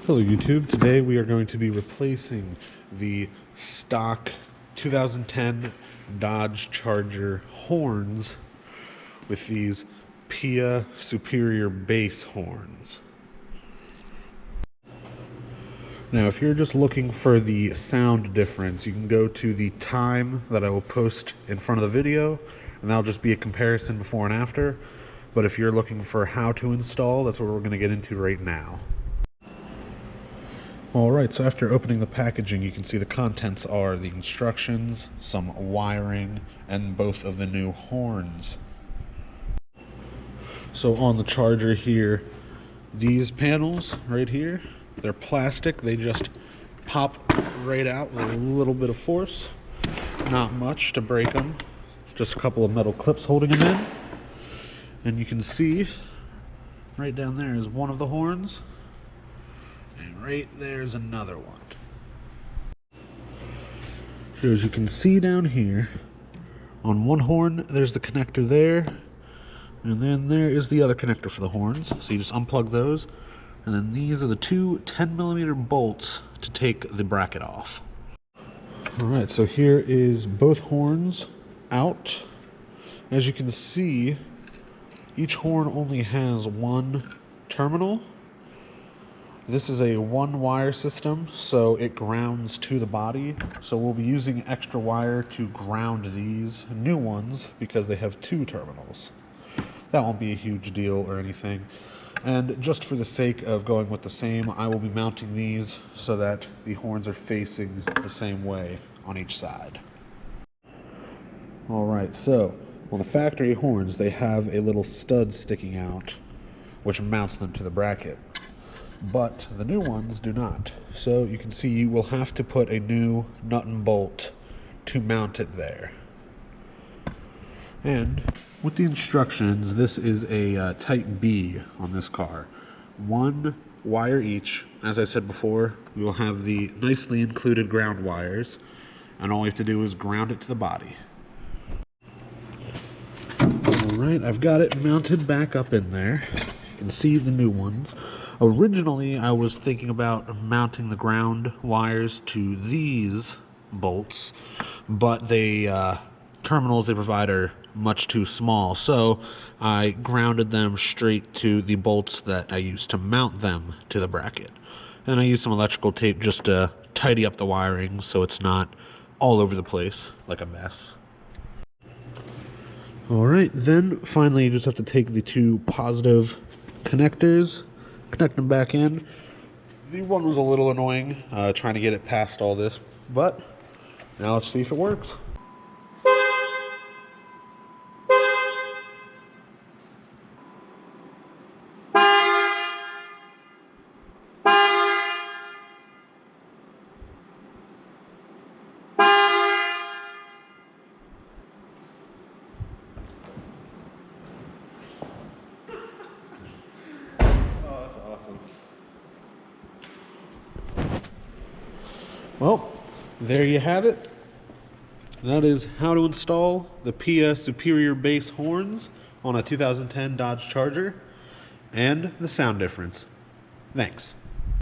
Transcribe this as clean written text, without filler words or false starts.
Hello YouTube, today we are going to be replacing the stock 2010 Dodge Charger horns with these PIAA Superior Bass Horns. Now if you're just looking for the sound difference, you can go to the time that I will post in front of the video, and that'll just be a comparison before and after. But if you're looking for how to install, that's what we're going to get into right now. Alright, so after opening the packaging, you can see the contents are the instructions, some wiring, and both of the new horns. So on the Charger here, these panels right here, they're plastic. They just pop right out with a little bit of force. Not much to break them. Just a couple of metal clips holding them in. And you can see right down there is one of the horns. And right there's another one. So as you can see down here, on one horn there's the connector there, and then there is the other connector for the horns. So you just unplug those, and then these are the two 10mm bolts to take the bracket off. Alright, so here is both horns out. As you can see, each horn only has one terminal. This is a one-wire system, so it grounds to the body. So we'll be using extra wire to ground these new ones because they have two terminals. That won't be a huge deal or anything. And just for the sake of going with the same, I will be mounting these so that the horns are facing the same way on each side. Alright, so on the factory horns, they have a little stud sticking out, which mounts them to the bracket. But the new ones do not. So you can see you will have to put a new nut and bolt to mount it there. And with the instructions, this is a type B on this car. One wire each. As I said before, we will have the nicely included ground wires, and all we have to do is ground it to the body. Alright, I've got it mounted back up in there. You can see the new ones. Originally, I was thinking about mounting the ground wires to these bolts, but the terminals they provide are much too small, so I grounded them straight to the bolts that I used to mount them to the bracket. And I used some electrical tape just to tidy up the wiring so it's not all over the place like a mess. Alright, then finally you just have to take the two positive connectors, connect them back in. The one was a little annoying, trying to get it past all this, but now let's see if it works. Well, there you have it. That is how to install the PIAA Superior Bass Horns on a 2010 Dodge Charger and the sound difference. Thanks.